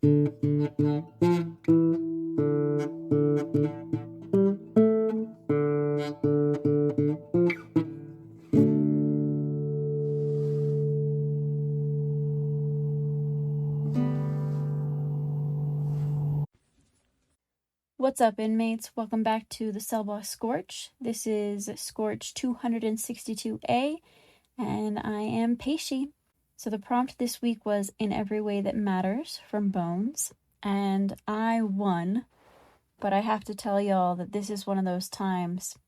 What's up, inmates? Welcome back to the cellblock Scorch. This is Scorch 262A, and I am Peixe. So the prompt this week was "In Every Way That Matters" from Bones, and I won, but I have to tell y'all that this is one of those times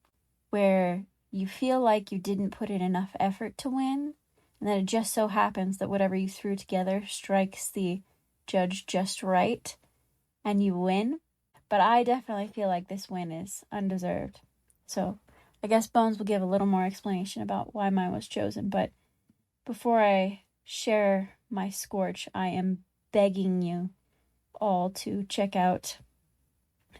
where you feel like you didn't put in enough effort to win, and then it just so happens that whatever you threw together strikes the judge just right, and you win. But I definitely feel like this win is undeserved. So I guess Bones will give a little more explanation about why mine was chosen. But before I share my Scorch, I am begging you all to check out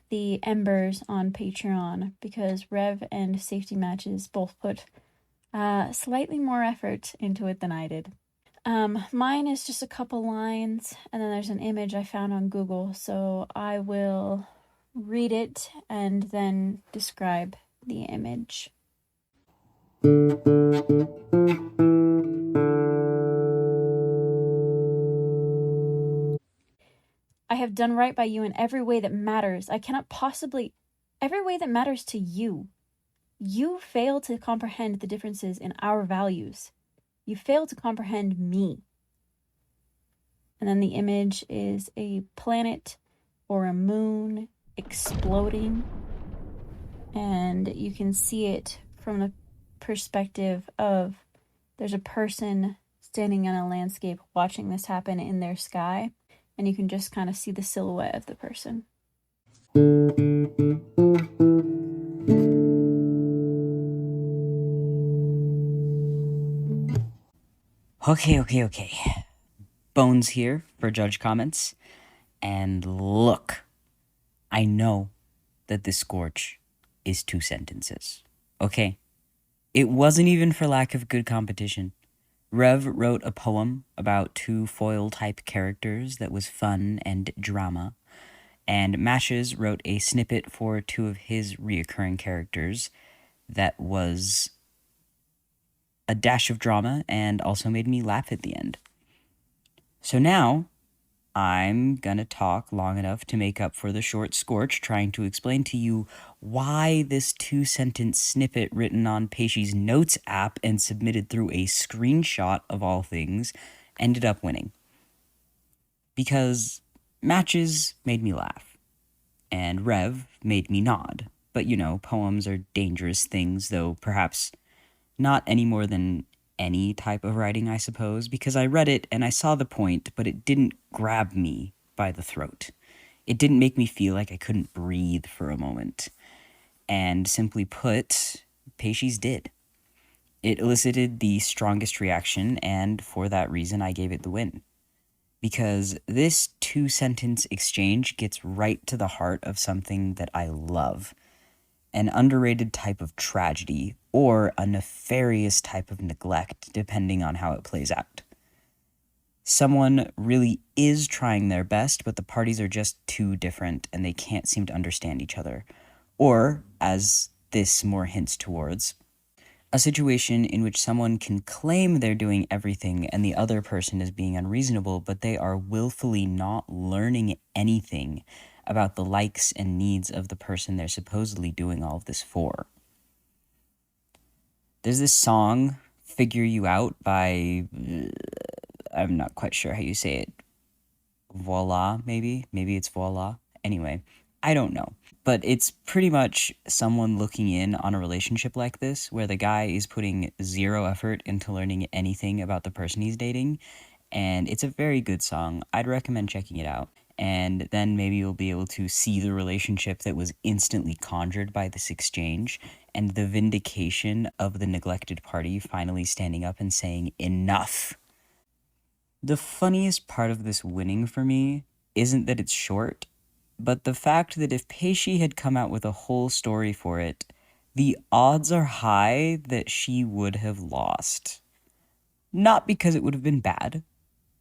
the Embers on Patreon, because Rev and Safety Matches both put slightly more effort into it than I did. Mine is just a couple lines, and then there's an image I found on Google, so I will read it and then describe the image. I have done right by you in every way that matters. I cannot possibly... Every way that matters to you. You fail to comprehend the differences in our values. You fail to comprehend me. And then the image is a planet or a moon exploding, and you can see it from the perspective of there's a person standing in a landscape watching this happen in their sky, and you can just kind of see the silhouette of the person. Okay. Bones here for Judge Comments. And look, I know that this Scorch is 2 sentences. Okay? It wasn't even for lack of good competition. Rev wrote a poem about 2 foil-type characters that was fun and drama, and Mashes wrote a snippet for 2 of his reoccurring characters that was a dash of drama and also made me laugh at the end. So now, I'm gonna talk long enough to make up for the short Scorch, trying to explain to you why this 2-sentence snippet written on Peische's Notes app and submitted through a screenshot of all things ended up winning. Because Matches made me laugh, and Rev made me nod. But you know, poems are dangerous things, though perhaps not any more than any type of writing, I suppose, because I read it and I saw the point, but it didn't grab me by the throat. It didn't make me feel like I couldn't breathe for a moment. And simply put, Peische's did. It elicited the strongest reaction, and for that reason, I gave it the win. Because this 2-sentence exchange gets right to the heart of something that I love. An underrated type of tragedy, or a nefarious type of neglect, depending on how it plays out. Someone really is trying their best, but the parties are just too different, and they can't seem to understand each other. Or, as this more hints towards, a situation in which someone can claim they're doing everything and the other person is being unreasonable, but they are willfully not learning anything about the likes and needs of the person they're supposedly doing all of this for. There's this song, Figure You Out, by, I'm not quite sure how you say it, Voila, maybe? Maybe it's Voila. Anyway, I don't know. But it's pretty much someone looking in on a relationship like this, where the guy is putting 0 effort into learning anything about the person he's dating, and it's a very good song. I'd recommend checking it out. And then maybe you'll be able to see the relationship that was instantly conjured by this exchange, and the vindication of the neglected party finally standing up and saying, enough. The funniest part of this winning for me isn't that it's short, but the fact that if Peixe had come out with a whole story for it, the odds are high that she would have lost. Not because it would have been bad,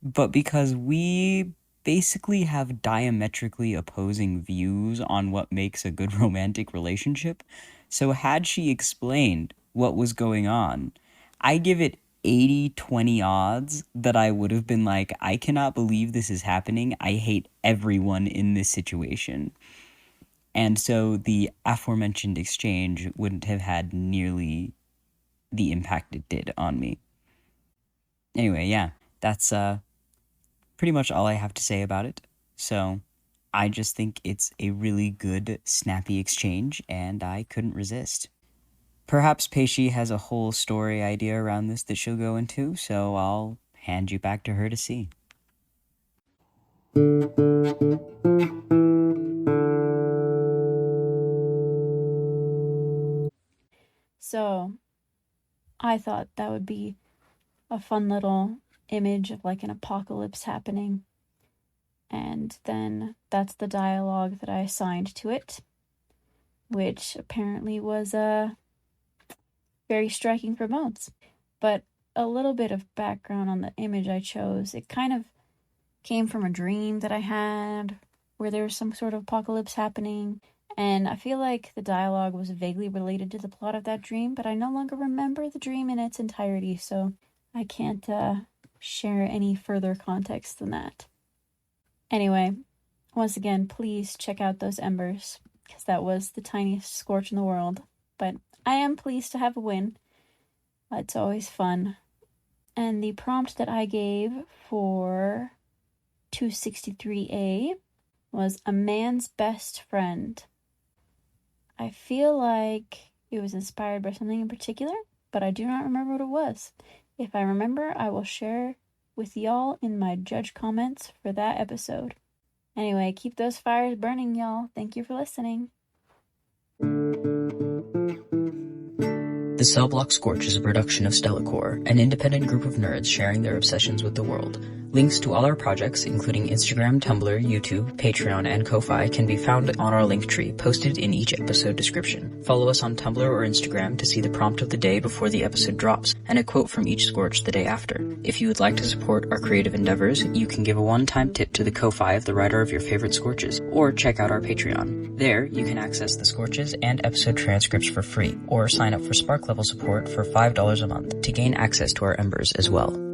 but because we basically have diametrically opposing views on what makes a good romantic relationship. So had she explained what was going on, I give it 80-20 odds that I would have been like, I cannot believe this is happening. I hate everyone in this situation. And so the aforementioned exchange wouldn't have had nearly the impact it did on me. Anyway, yeah, that's pretty much all I have to say about it. So I just think it's a really good, snappy exchange, and I couldn't resist. Perhaps Peixe has a whole story idea around this that she'll go into, so I'll hand you back to her to see. So, I thought that would be a fun little image of like an apocalypse happening. And then that's the dialogue that I assigned to it, which apparently was very striking for Bones. But a little bit of background on the image I chose. It kind of came from a dream that I had where there was some sort of apocalypse happening. And I feel like the dialogue was vaguely related to the plot of that dream, but I no longer remember the dream in its entirety, so I can't share any further context than that. Anyway, once again, please check out those embers, because that was the tiniest Scorch in the world. But I am pleased to have a win. It's always fun. And the prompt that I gave for 263A was a man's best friend. I feel like it was inspired by something in particular, but I do not remember what it was. If I remember, I will share with y'all in my judge comments for that episode. Anyway, keep those fires burning, y'all. Thank you for listening. The Cellblock Scorch is a production of Stellacore, an independent group of nerds sharing their obsessions with the world. Links to all our projects, including Instagram, Tumblr, YouTube, Patreon, and Ko-Fi, can be found on our link tree, posted in each episode description. Follow us on Tumblr or Instagram to see the prompt of the day before the episode drops, and a quote from each Scorch the day after. If you would like to support our creative endeavors, you can give a one-time tip to the Ko-Fi of the writer of your favorite Scorches, or check out our Patreon. There, you can access the Scorches and episode transcripts for free, or sign up for Spark level support for $5 a month to gain access to our embers as well.